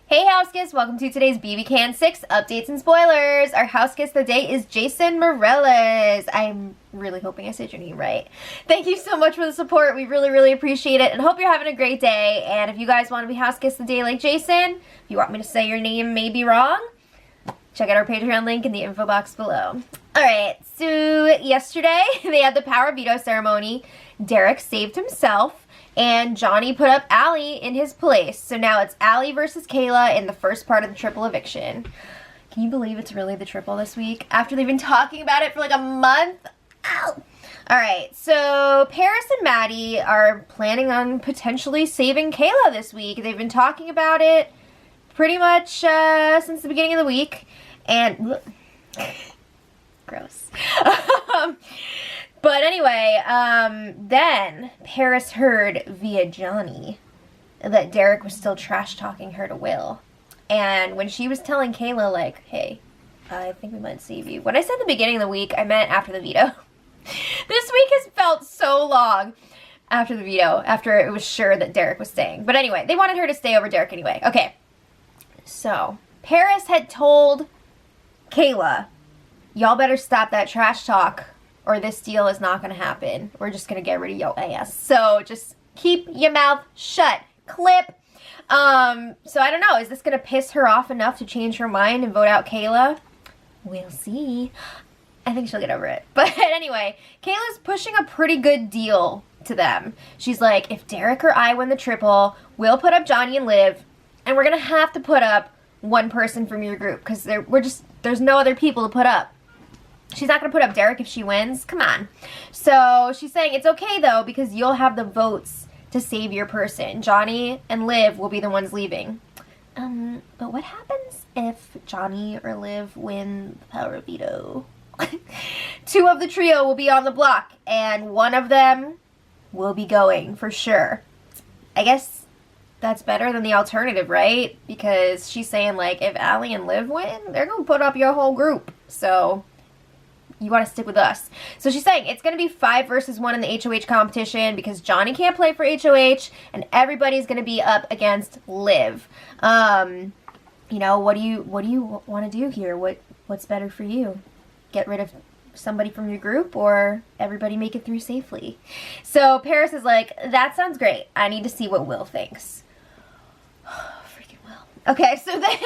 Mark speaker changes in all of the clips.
Speaker 1: Hey house guests, welcome to today's BB Can 6 updates and spoilers. Our house guest of the day is Jason Morales. I'm really hoping I said your name right. Thank you so much for the support. We really appreciate it and hope you're having a great day. And if you guys want to be house guest of the day like Jason, if you want me to say your name maybe wrong, check out our Patreon link in the info box below. Alright, so yesterday they had the power veto ceremony. Derek saved himself. And Johnny put up Allie in his place. So now it's Allie versus Kayla in the first part of the triple eviction. Can you believe it's really the triple this week? After they've been talking about it for like a month? Ow! Alright, so Paris and Maddie are planning on potentially saving Kayla this week. They've been talking about it pretty much since the beginning of the week. And... gross. But anyway, then Paris heard via Johnny that Derek was still trash-talking her to Will. And when she was telling Kayla, like, hey, I think we might save you. When I said the beginning of the week, I meant after the veto. This week has felt so long after the veto, after it was sure that Derek was staying. But anyway, they wanted her to stay over Derek anyway. Okay, so Paris had told Kayla, y'all better stop that trash talk, or this deal is not going to happen. We're just going to get rid of your ass. So just keep your mouth shut. Clip. So I don't know. Is this going to piss her off enough to change her mind and vote out Kayla? We'll see. I think she'll get over it. But anyway, Kayla's pushing a pretty good deal to them. She's like, if Derek or I win the triple, we'll put up Johnny and Liv, and we're going to have to put up one person from your group because there's no other people to put up. She's not going to put up Derek if she wins. Come on. So she's saying it's okay, though, because you'll have the votes to save your person. Johnny and Liv will be the ones leaving. But what happens if Johnny or Liv win the power veto? Two of the trio will be on the block, and one of them will be going for sure. I guess that's better than the alternative, right? Because she's saying, like, if Allie and Liv win, they're going to put up your whole group. So you want to stick with us. So she's saying it's going to be 5 versus 1 in the HOH competition because Johnny can't play for HOH and everybody's going to be up against Liv. You know, what do you want to do here? What's better for you? Get rid of somebody from your group or everybody make it through safely? So Paris is like, that sounds great. I need to see what Will thinks. Okay, so then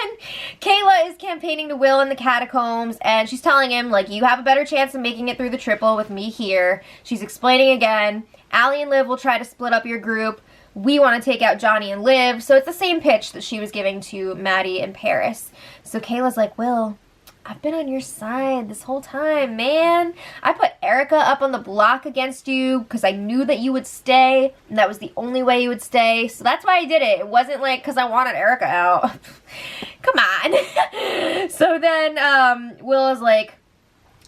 Speaker 1: Kayla is campaigning to Will in the catacombs, and she's telling him, like, you have a better chance of making it through the triple with me here. She's explaining again, Allie and Liv will try to split up your group. We want to take out Johnny and Liv. So it's the same pitch that she was giving to Maddie and Paris. So Kayla's like, Will, I've been on your side this whole time, man. I put Erica up on the block against you because I knew that you would stay, and that was the only way you would stay. So that's why I did it. It wasn't like because I wanted Erica out. Come on. So then Will is like,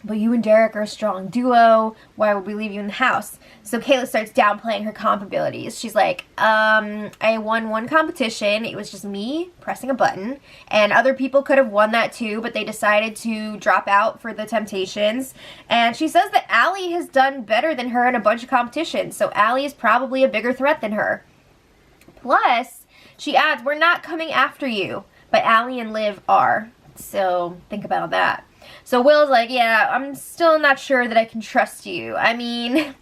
Speaker 1: but you and Derek are a strong duo. Why would we leave you in the house? So Kayla starts downplaying her comp abilities. She's like, I won one competition. It was just me pressing a button. And other people could have won that too, but they decided to drop out for the Temptations. And she says that Allie has done better than her in a bunch of competitions. So Allie is probably a bigger threat than her. Plus, she adds, we're not coming after you, but Allie and Liv are. So think about that. So Will's like, yeah, I'm still not sure that I can trust you. I mean,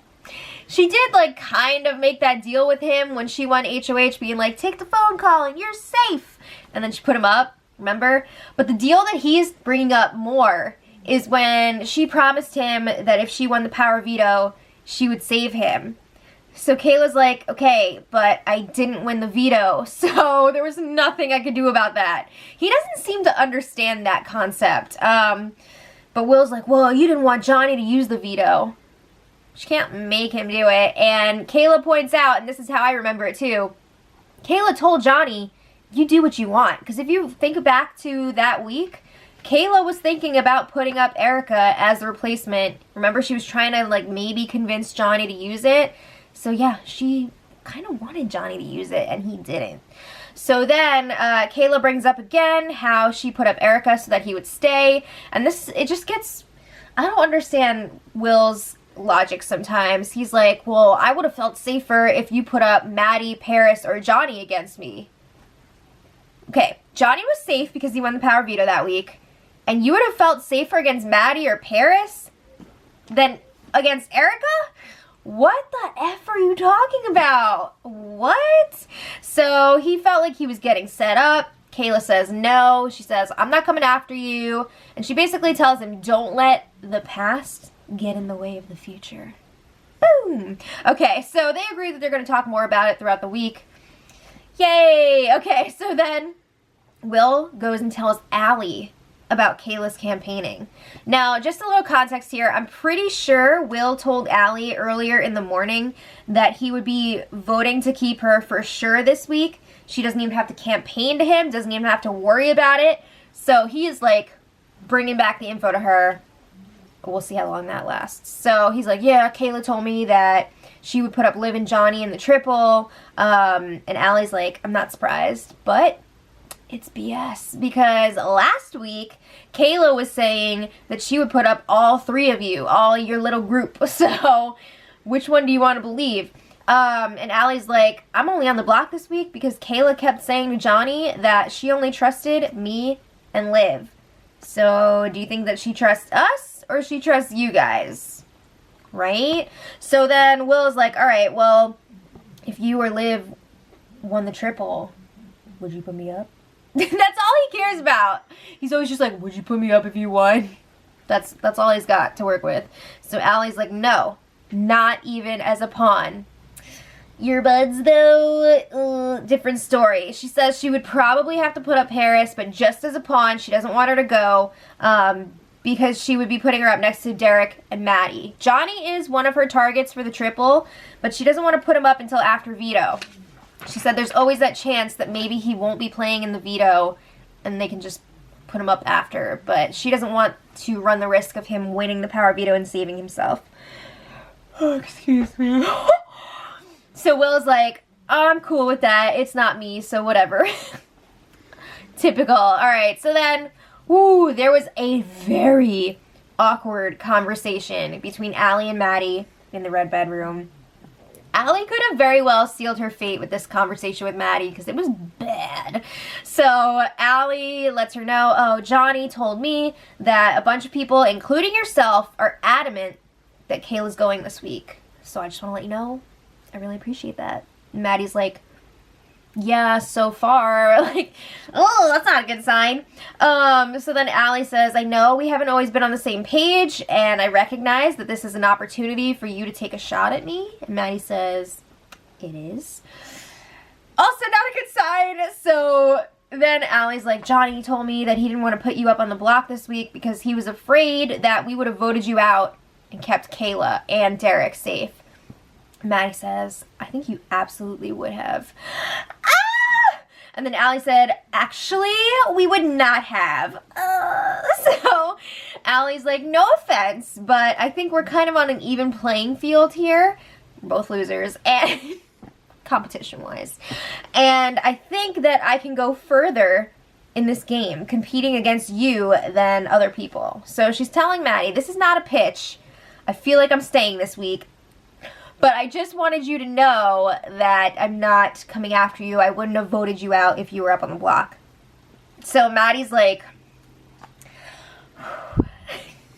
Speaker 1: she did, like, kind of make that deal with him when she won HOH, being like, take the phone call and you're safe. And then she put him up, remember? But the deal that he's bringing up more is when she promised him that if she won the power veto, she would save him. So Kayla's like, okay, but I didn't win the veto, so there was nothing I could do about that. He doesn't seem to understand that concept. But Will's like, well, you didn't want Johnny to use the veto. She can't make him do it. And Kayla points out, and this is how I remember it too, Kayla told Johnny, you do what you want. Because if you think back to that week, Kayla was thinking about putting up Erica as the replacement. Remember, she was trying to, like, maybe convince Johnny to use it. So yeah, she kind of wanted Johnny to use it, and he didn't. So then Kayla brings up again how she put up Erica so that he would stay. And it just gets, I don't understand Will's logic sometimes. He's like, well, I would have felt safer if you put up Maddie, Paris, or Johnny against me. Okay, Johnny was safe because he won the power veto that week. And you would have felt safer against Maddie or Paris than against Erica? What the F are you talking about? What? So he felt like he was getting set up. Kayla says no. She says, I'm not coming after you. And she basically tells him, don't let the past get in the way of the future. Boom. Okay, so they agree that they're going to talk more about it throughout the week. Yay. Okay, so then Will goes and tells Allie about Kayla's campaigning. Now, just a little context here. I'm pretty sure Will told Allie earlier in the morning that he would be voting to keep her for sure this week. She doesn't even have to campaign to him, doesn't even have to worry about it. So he is like bringing back the info to her. We'll see how long that lasts. So he's like, yeah, Kayla told me that she would put up Liv and Johnny in the triple. And Allie's like, I'm not surprised, but it's BS, because last week, Kayla was saying that she would put up all three of you, all your little group. So, which one do you want to believe? And Allie's like, I'm only on the block this week because Kayla kept saying to Johnny that she only trusted me and Liv. So, do you think that she trusts us or she trusts you guys? Right? So then Will's like, all right, well, if you or Liv won the triple, would you put me up? That's all he cares about. He's always just like, would you put me up if you won? That's all he's got to work with. So Allie's like, no, not even as a pawn. Earbuds, though, different story. She says she would probably have to put up Harris, but just as a pawn. She doesn't want her to go because she would be putting her up next to Derek and Maddie. Johnny is one of her targets for the triple, but she doesn't want to put him up until after veto. She said there's always that chance that maybe he won't be playing in the veto and they can just put him up after. But she doesn't want to run the risk of him winning the power veto and saving himself. Oh, excuse me. So Will's like, oh, I'm cool with that. It's not me, so whatever. Typical. All right, so then, there was a very awkward conversation between Allie and Maddie in the red bedroom. Allie could have very well sealed her fate with this conversation with Maddie because it was bad. So Allie lets her know, oh, Johnny told me that a bunch of people, including yourself, are adamant that Kayla's going this week. So I just want to let you know, I really appreciate that. And Maddie's like, yeah, so far. Like, oh, that's not a good sign. So then Allie says, I know we haven't always been on the same page, and I recognize that this is an opportunity for you to take a shot at me. And Maddie says, it is. Also not a good sign. So then Allie's like, Johnny told me that he didn't want to put you up on the block this week because he was afraid that we would have voted you out and kept Kayla and Derek safe. Maddie says, I think you absolutely would have. Ah! And then Allie said, actually, we would not have. So Allie's like, no offense, but I think we're kind of on an even playing field here. We're both losers, and competition-wise. And I think that I can go further in this game, competing against you than other people. So she's telling Maddie, this is not a pitch. I feel like I'm staying this week. But I just wanted you to know that I'm not coming after you. I wouldn't have voted you out if you were up on the block. So Maddie's like,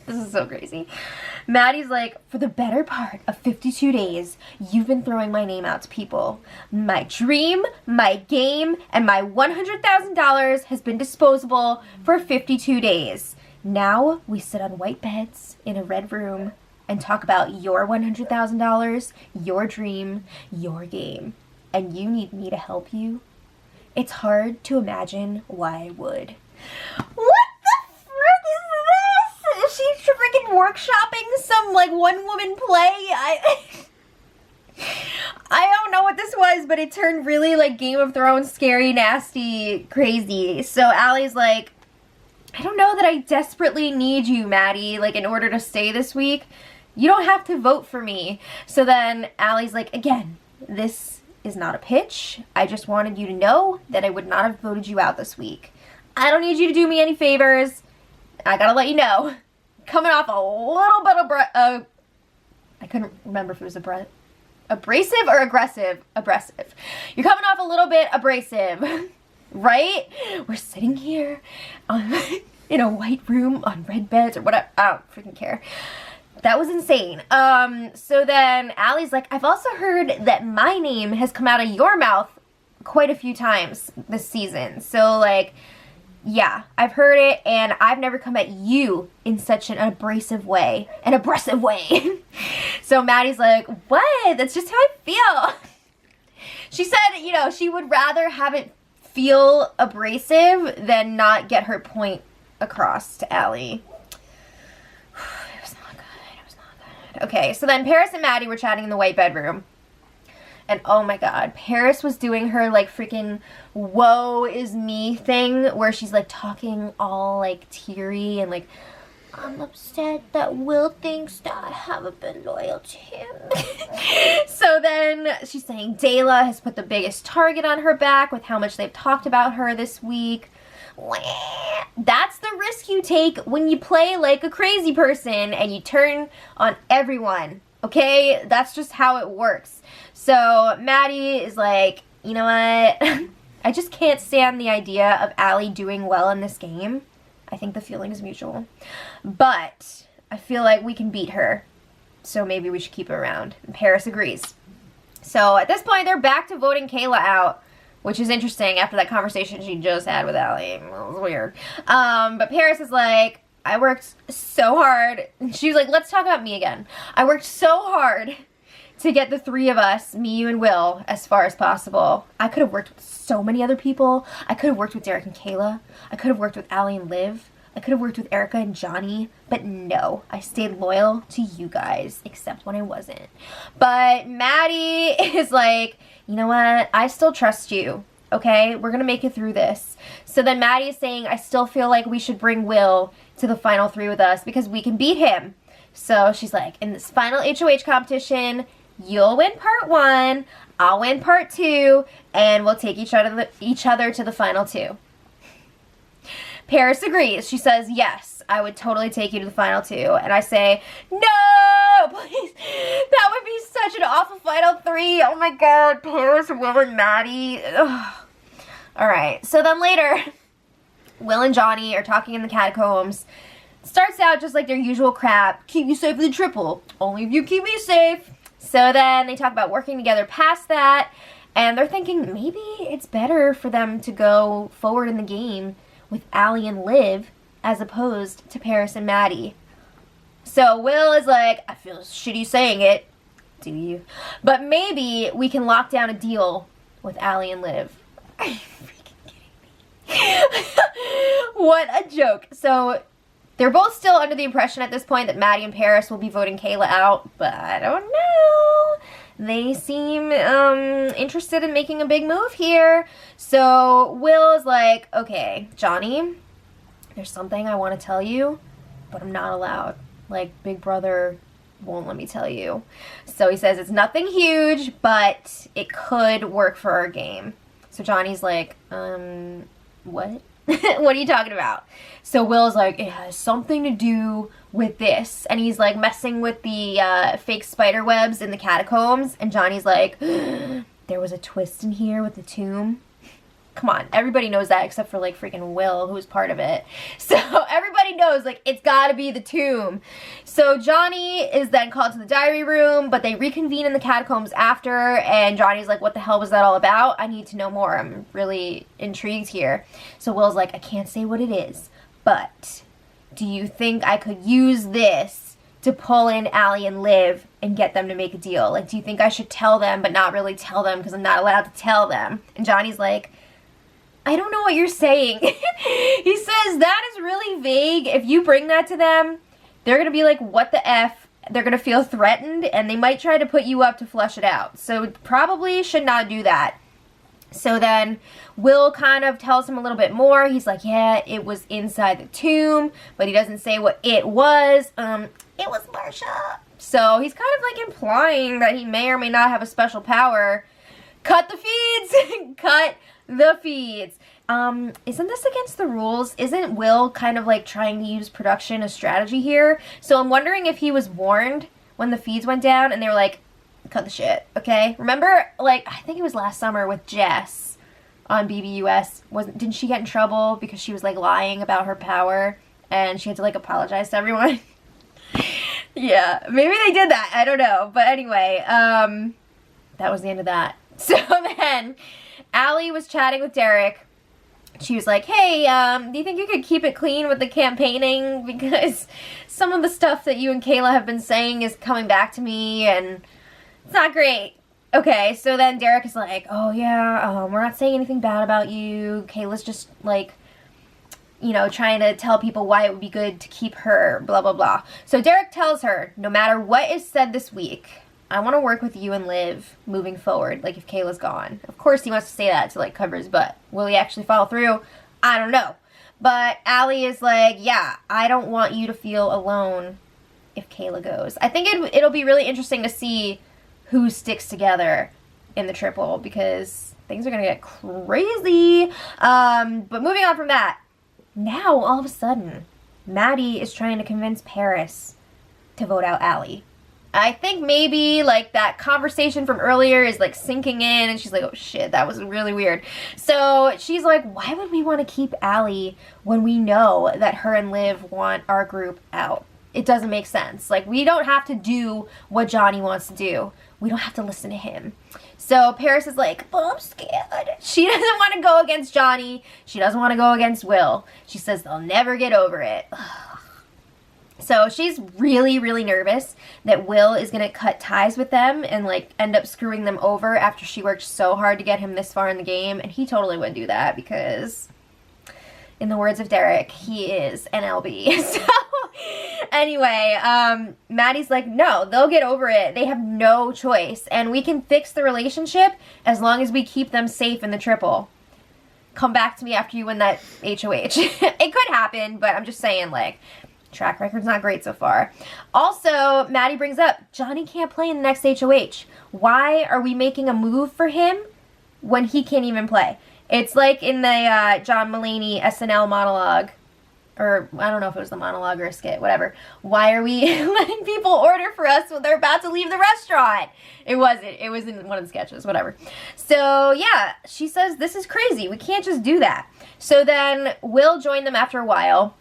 Speaker 1: this is so crazy. Maddie's like, for the better part of 52 days, you've been throwing my name out to people. My dream, my game, and my $100,000 has been disposable for 52 days. Now we sit on white beds in a red room and talk about your $100,000, your dream, your game, and you need me to help you? It's hard to imagine why I would. What the frick is this? Is she freaking workshopping some, like, one-woman play? I don't know what this was, but it turned really, like, Game of Thrones, scary, nasty, crazy. So Allie's like, I don't know that I desperately need you, Maddie, like, in order to stay this week. You don't have to vote for me. So then Allie's like, again, this is not a pitch. I just wanted you to know that I would not have voted you out this week. I don't need you to do me any favors. I gotta let you know. Coming off a little bit of I couldn't remember if it was abrasive or aggressive. Abrasive. You're coming off a little bit abrasive. right? We're sitting here in a white room on red beds or whatever. I don't freaking care. That was insane. So then Allie's like, I've also heard that my name has come out of your mouth quite a few times this season. So like, yeah, I've heard it, and I've never come at you in such an abrasive way. An aggressive way. So Maddie's like, what? That's just how I feel. She said, you know, she would rather have it feel abrasive than not get her point across to Allie. It was not good. It was not good. Okay, so then Paris and Maddie were chatting in the white bedroom. And oh my god, Paris was doing her like freaking woe is me thing where she's like talking all like teary and like, I'm upset that Will thinks that I haven't been loyal to him. So then she's saying Dayla has put the biggest target on her back with how much they've talked about her this week. That's the risk you take when you play like a crazy person and you turn on everyone. Okay? That's just how it works. So Maddie is like, you know what? I just can't stand the idea of Allie doing well in this game. I think the feeling is mutual. But I feel like we can beat her. So maybe we should keep her around. And Paris agrees. So at this point, they're back to voting Kayla out, which is interesting after that conversation she just had with Allie. It was weird. But Paris is like, I worked so hard. She was like, let's talk about me again. I worked so hard to get the three of us, me, you, and Will, as far as possible. I could have worked with so many other people. I could have worked with Derek and Kayla. I could have worked with Allie and Liv. I could have worked with Erica and Johnny. But no, I stayed loyal to you guys, except when I wasn't. But Maddie is like, you know what? I still trust you, okay? We're going to make it through this. So then Maddie is saying, I still feel like we should bring Will to the final three with us because we can beat him. So she's like, in this final HOH competition, you'll win part 1, I'll win part 2, and we'll take each other to the final 2. Paris agrees. She says, yes, I would totally take you to the final 2. And I say, no, please. That would be such an awful final 3. Oh my god, Paris, Will, and Maddie. Ugh. All right, so then later, Will and Johnny are talking in the catacombs. Starts out just like their usual crap. Keep you safe in the triple. Only if you keep me safe. So then they talk about working together past that, and they're thinking maybe it's better for them to go forward in the game with Allie and Liv as opposed to Paris and Maddie. So Will is like, I feel shitty saying it. Do you? But maybe we can lock down a deal with Allie and Liv. Are you freaking kidding me? What a joke. So they're both still under the impression at this point that Maddie and Paris will be voting Kayla out, but I don't know. They seem interested in making a big move here. So Will is like, okay, Johnny, there's something I want to tell you, but I'm not allowed. Like, Big Brother won't let me tell you. So he says it's nothing huge, but it could work for our game. So Johnny's like, what? What are you talking about? So Will's like, it has something to do with this. And he's like messing with the fake spider webs in the catacombs. And Johnny's like, there was a twist in here with the tomb. Come on, everybody knows that except for like freaking Will, who's part of it. So everybody knows, like, it's gotta be the tomb. So Johnny is then called to the diary room, but they reconvene in the catacombs after, and Johnny's like, what the hell was that all about? I need to know more. I'm really intrigued here. So Will's like, I can't say what it is, but do you think I could use this to pull in Allie and Liv and get them to make a deal? Like, do you think I should tell them but not really tell them because I'm not allowed to tell them? And Johnny's like, I don't know what you're saying. He says, that is really vague. If you bring that to them, they're going to be like, what the F? They're going to feel threatened, and they might try to put you up to flush it out. So probably should not do that. So then Will kind of tells him a little bit more. He's like, yeah, it was inside the tomb, but he doesn't say what it was. It was Marsha. So he's kind of like implying that he may or may not have a special power. Cut the feeds! Cut the feeds. Isn't this against the rules? Isn't Will kind of like trying to use production as strategy here? So I'm wondering if he was warned when the feeds went down and they were like, cut the shit, okay? Remember, like, I think it was last summer with Jess. on BBUS. Didn't she get in trouble because she was like lying about her power and she had to like apologize to everyone? Yeah, maybe they did that. I don't know. But anyway, that was the end of that. So then Allie was chatting with Derek. She was like, hey, do you think you could keep it clean with the campaigning? Because some of the stuff that you and Kayla have been saying is coming back to me and it's not great. Okay, so then Derek is like, oh yeah, we're not saying anything bad about you. Kayla's just like, you know, trying to tell people why it would be good to keep her, blah, blah, blah. So Derek tells her, no matter what is said this week, I want to work with you and Liv moving forward, like if Kayla's gone. Of course he wants to say that to like cover his butt. Will he actually follow through? I don't know. But Allie is like, yeah, I don't want you to feel alone if Kayla goes. I think it'll be really interesting to see who sticks together in the triple because things are going to get crazy. But moving on from that, now all of a sudden, Maddie is trying to convince Paris to vote out Allie. I think maybe like that conversation from earlier is like sinking in and she's like, oh shit, that was really weird. So she's like, why would we want to keep Allie when we know that her and Liv want our group out? It doesn't make sense. Like, we don't have to do what Johnny wants to do. We don't have to listen to him. So Paris is like, oh, I'm scared. She doesn't want to go against Johnny. She doesn't want to go against Will. She says they'll never get over it. So she's really, really nervous that Will is going to cut ties with them and like end up screwing them over after she worked so hard to get him this far in the game. And he totally wouldn't do that because, in the words of Derek, he is an LB. So anyway, Maddie's like, no, they'll get over it. They have no choice. And we can fix the relationship as long as we keep them safe in the triple. Come back to me after you win that HOH. It could happen, but I'm just saying, like, track record's not great so far. Also, Maddie brings up, Johnny can't play in the next HOH. Why are we making a move for him when he can't even play? It's like in the John Mulaney SNL monologue, or I don't know if it was the monologue or a skit, whatever. Why are we letting people order for us when they're about to leave the restaurant? It wasn't. It was in one of the sketches, whatever. So yeah, she says, this is crazy. We can't just do that. So then Will joined them after a while.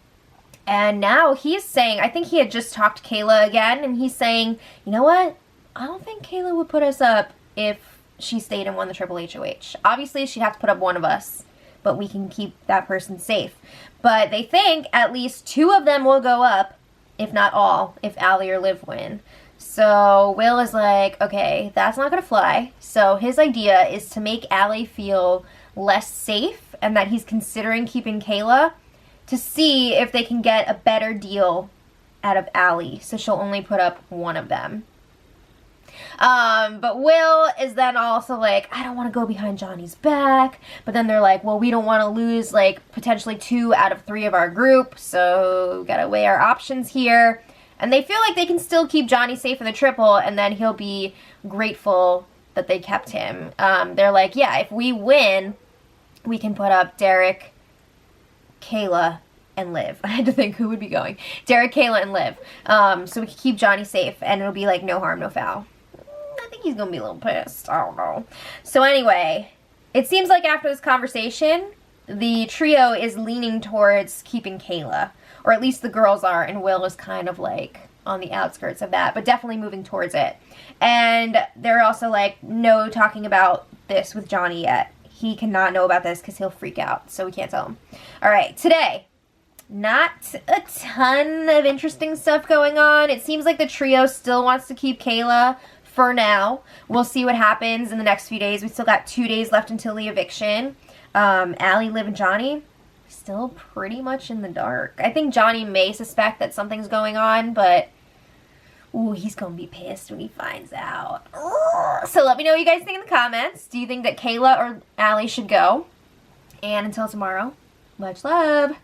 Speaker 1: And now he's saying, I think he had just talked to Kayla again, and he's saying, you know what? I don't think Kayla would put us up if she stayed and won the Triple HOH. Obviously, she'd have to put up one of us, but we can keep that person safe. But they think at least 2 of them will go up, if not all, if Allie or Liv win. So Will is like, okay, that's not going to fly. So his idea is to make Allie feel less safe and that he's considering keeping Kayla to see if they can get a better deal out of Allie. So she'll only put up one of them. But Will is then also like, I don't want to go behind Johnny's back. But then they're like, well, we don't want to lose like potentially 2 out of 3 of our group. So gotta weigh our options here. And they feel like they can still keep Johnny safe in the triple and then he'll be grateful that they kept him. They're like, yeah, if we win, we can put up Derek, Kayla, and Liv. I had to think who would be going. Derek, Kayla, and Liv. So we can keep Johnny safe and it'll be like no harm, no foul. I think he's gonna be a little pissed. I don't know. So anyway, it seems like after this conversation, the trio is leaning towards keeping Kayla. Or at least the girls are, and Will is kind of like on the outskirts of that, but definitely moving towards it. And they're also like, no talking about this with Johnny yet. He cannot know about this because he'll freak out, so we can't tell him. Alright, today, not a ton of interesting stuff going on. It seems like the trio still wants to keep Kayla for now. We'll see what happens in the next few days. We still got 2 days left until the eviction. Allie, Liv, and Johnny, still pretty much in the dark. I think Johnny may suspect that something's going on, but ooh, he's gonna be pissed when he finds out. Ugh. So let me know what you guys think in the comments. Do you think that Kayla or Allie should go? And until tomorrow, much love.